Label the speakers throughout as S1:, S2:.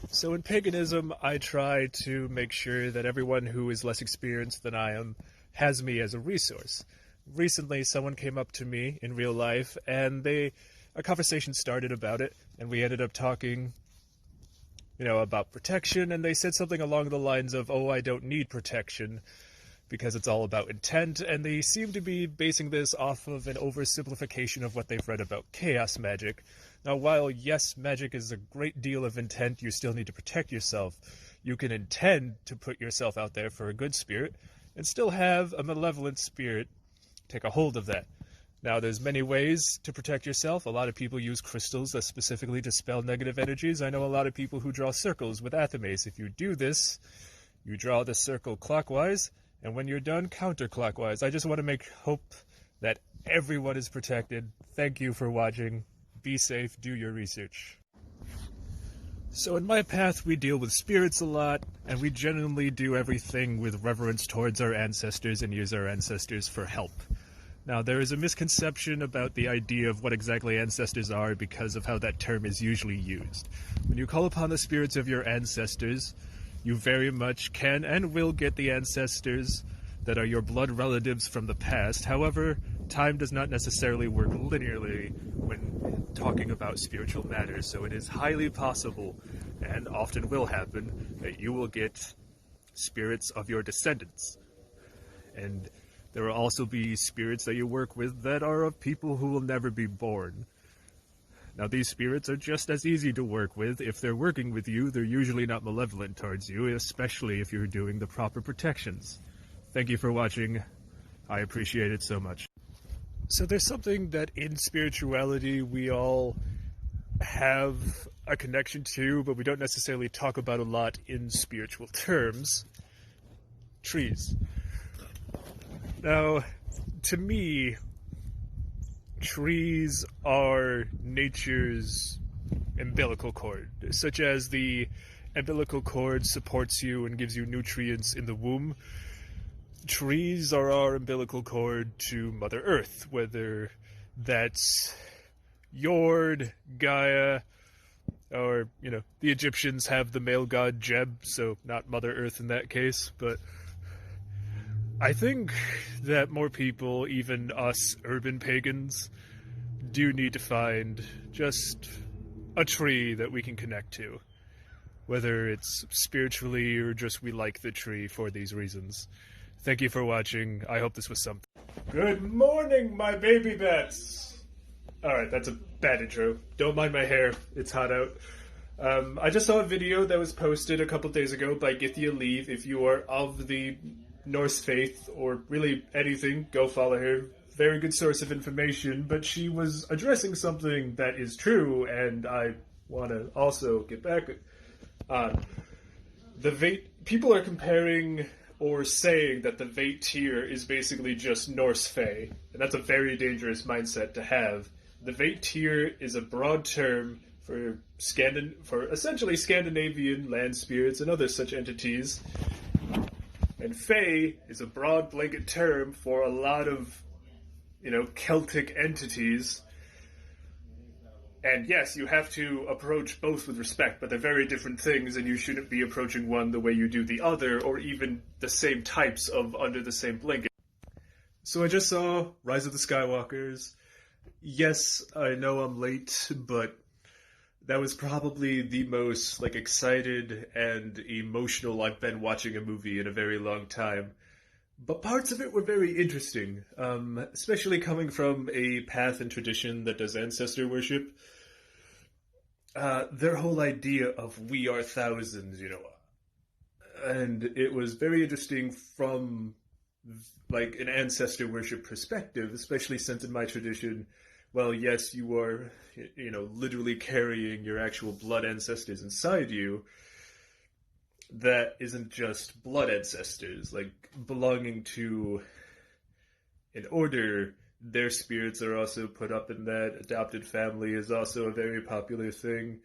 S1: So in paganism, I try to make sure that everyone who is less experienced than I am has me as a resource. Recently, someone came up to me in real life, and a conversation started about it, and we ended up talking, about protection, and they said something along the lines of, "Oh, I don't need protection because it's all about intent," and they seem to be basing this off of an oversimplification of what they've read about chaos magic. Now, while yes, magic is a great deal of intent, you still need to protect yourself. You can intend to put yourself out there for a good spirit and still have a malevolent spirit take a hold of that. Now, there's many ways to protect yourself. A lot of people use crystals that specifically dispel negative energies. I know a lot of people who draw circles with Athamace. If you do this, you draw the circle clockwise, and when you're done, counterclockwise. I just want to make hope that everyone is protected. Thank you for watching. Be safe, do your research. So in my path, we deal with spirits a lot, and we generally do everything with reverence towards our ancestors and use our ancestors for help. Now, there is a misconception about the idea of what exactly ancestors are because of how that term is usually used. When you call upon the spirits of your ancestors, you very much can and will get the ancestors that are your blood relatives from the past. However, time does not necessarily work linearly when talking about spiritual matters, so it is highly possible, and often will happen, that you will get spirits of your descendants. And there will also be spirits that you work with that are of people who will never be born. Now, these spirits are just as easy to work with. If they're working with you, they're usually not malevolent towards you, especially if you're doing the proper protections. Thank you for watching. I appreciate it so much. So there's something that in spirituality we all have a connection to, but we don't necessarily talk about a lot in spiritual terms. Trees. Now, to me, trees are nature's umbilical cord, such as the umbilical cord supports you and gives you nutrients in the womb. Trees are our umbilical cord to Mother Earth, whether that's Yord, Gaia, or, the Egyptians have the male god Jeb, so not Mother Earth in that case, but I think that more people, even us urban pagans, do need to find just a tree that we can connect to. Whether it's spiritually or just we like the tree for these reasons. Thank you for watching. I hope this was something. Good morning, my baby bats! Alright, that's a bad intro. Don't mind my hair. It's hot out. I just saw a video that was posted a couple days ago by Githia Leave. If you are of the Norse faith, or really anything, go follow her. Very good source of information, but she was addressing something that is true, and I want to also get back on. People are comparing or saying that the Vatir is basically just Norse Fae, and that's a very dangerous mindset to have. The Vatir is a broad term for essentially Scandinavian land spirits and other such entities. And Fae is a broad blanket term for a lot of, Celtic entities. And yes, you have to approach both with respect, but they're very different things, and you shouldn't be approaching one the way you do the other, or even the same types of under the same blanket. So I just saw Rise of the Skywalkers. Yes, I know I'm late, but that was probably the most excited and emotional I've been watching a movie in a very long time. But parts of it were very interesting, especially coming from a path and tradition that does ancestor worship. Their whole idea of we are thousands, and it was very interesting from an ancestor worship perspective, especially since in my tradition, well, yes, you are, literally carrying your actual blood ancestors inside you. That isn't just blood ancestors, belonging to an order. Their spirits are also put up in that. Adopted family is also a very popular thing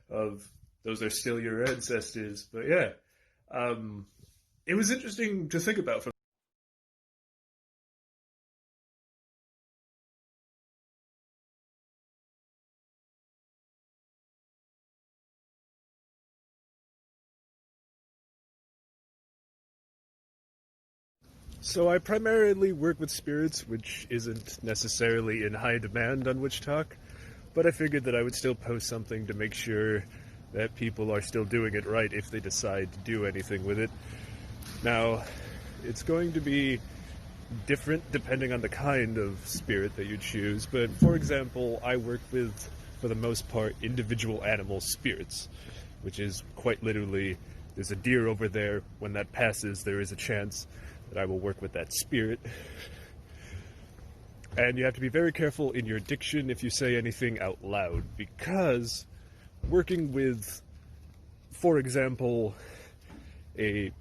S1: of those are still your ancestors. But yeah, it was interesting to think about from So I primarily work with spirits, which isn't necessarily in high demand on Witch Talk, but I figured that I would still post something to make sure that people are still doing it right if they decide to do anything with it. Now, it's going to be different depending on the kind of spirit that you choose, but for example, I work with, for the most part, individual animal spirits, which is quite literally, there's a deer over there, when that passes, there is a chance that I will work with that spirit. And you have to be very careful in your diction if you say anything out loud, because working with, for example, if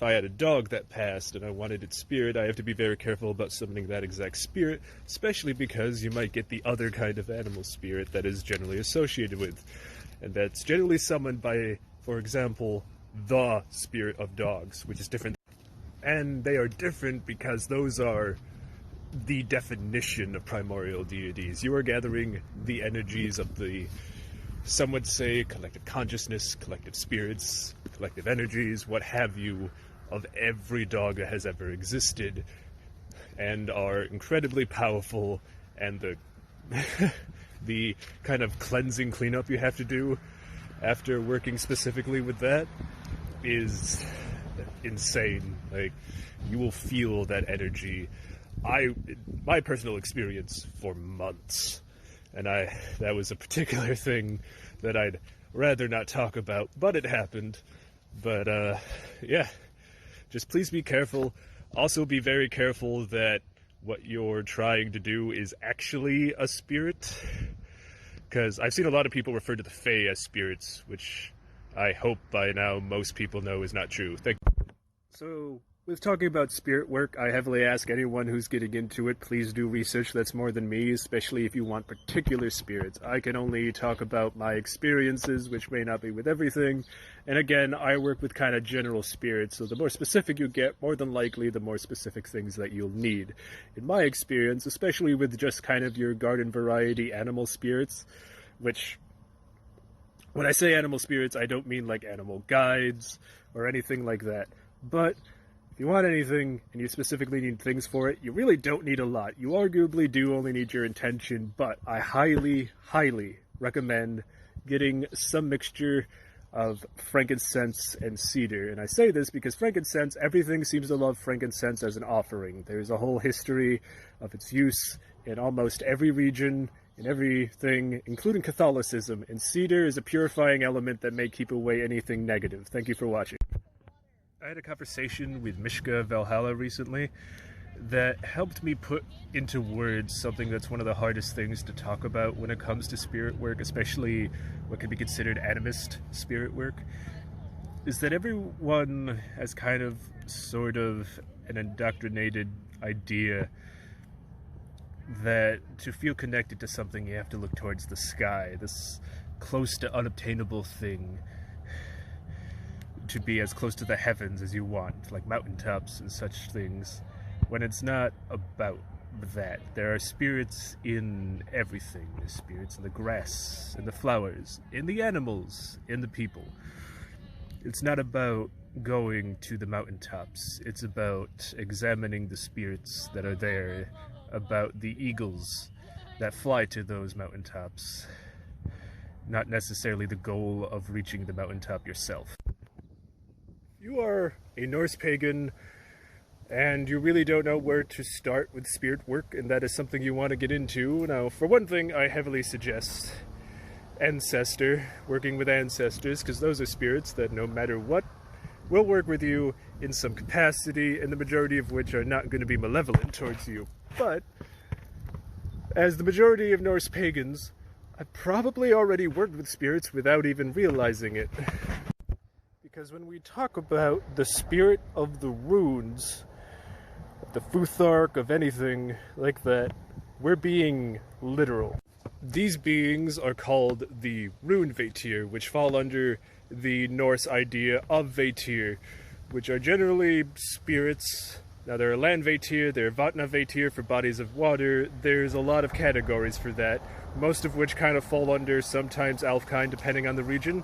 S1: I had a dog that passed and I wanted its spirit, I have to be very careful about summoning that exact spirit, especially because you might get the other kind of animal spirit that is generally associated with, and that's generally summoned by, for example, the spirit of dogs, which is different. And they are different because those are the definition of primordial deities. You are gathering the energies of the, some would say, collective consciousness, collective spirits, collective energies, what have you, of every dog that has ever existed, and are incredibly powerful, and the kind of cleansing cleanup you have to do after working specifically with that is insane. Like, you will feel that energy. My personal experience for months, and that was a particular thing that I'd rather not talk about, but it happened. But yeah, just please be careful. Also be very careful that what you're trying to do is actually a spirit, because I've seen a lot of people refer to the Fae as spirits, which I hope by now most people know is not true. Thank you. So, with talking about spirit work, I heavily ask anyone who's getting into it, please do research that's more than me, especially if you want particular spirits. I can only talk about my experiences, which may not be with everything. And again, I work with kind of general spirits, so the more specific you get, more than likely, the more specific things that you'll need. In my experience, especially with just kind of your garden variety animal spirits, which, when I say animal spirits, I don't mean like animal guides or anything like that. But if you want anything, and you specifically need things for it, you really don't need a lot. You arguably do only need your intention, but I highly, highly recommend getting some mixture of frankincense and cedar. And I say this because frankincense, everything seems to love frankincense as an offering. There's a whole history of its use in almost every region, in everything, including Catholicism. And cedar is a purifying element that may keep away anything negative. Thank you for watching. I had a conversation with Mishka Valhalla recently that helped me put into words something that's one of the hardest things to talk about when it comes to spirit work, especially what can be considered animist spirit work, is that everyone has kind of sort of an indoctrinated idea that to feel connected to something you have to look towards the sky, this close to unobtainable thing, to be as close to the heavens as you want, like mountaintops and such things, when it's not about that. There are spirits in everything. There's spirits in the grass, in the flowers, in the animals, in the people. It's not about going to the mountaintops. It's about examining the spirits that are there, about the eagles that fly to those mountaintops, not necessarily the goal of reaching the mountaintop yourself. You are a Norse pagan and you really don't know where to start with spirit work, and that is something you want to get into. Now, for one thing, I heavily suggest Ancestor, working with ancestors, because those are spirits that no matter what will work with you in some capacity, and the majority of which are not going to be malevolent towards you. But as the majority of Norse pagans, I probably already worked with spirits without even realizing it. Because when we talk about the spirit of the runes, of the Futhark, of anything like that, we're being literal. These beings are called the Rune Vatir, which fall under the Norse idea of Vatir, which are generally spirits. Now, there are land Vatir, there are Vatna Vatir for bodies of water. There's a lot of categories for that, most of which kind of fall under sometimes Alfkind, depending on the region.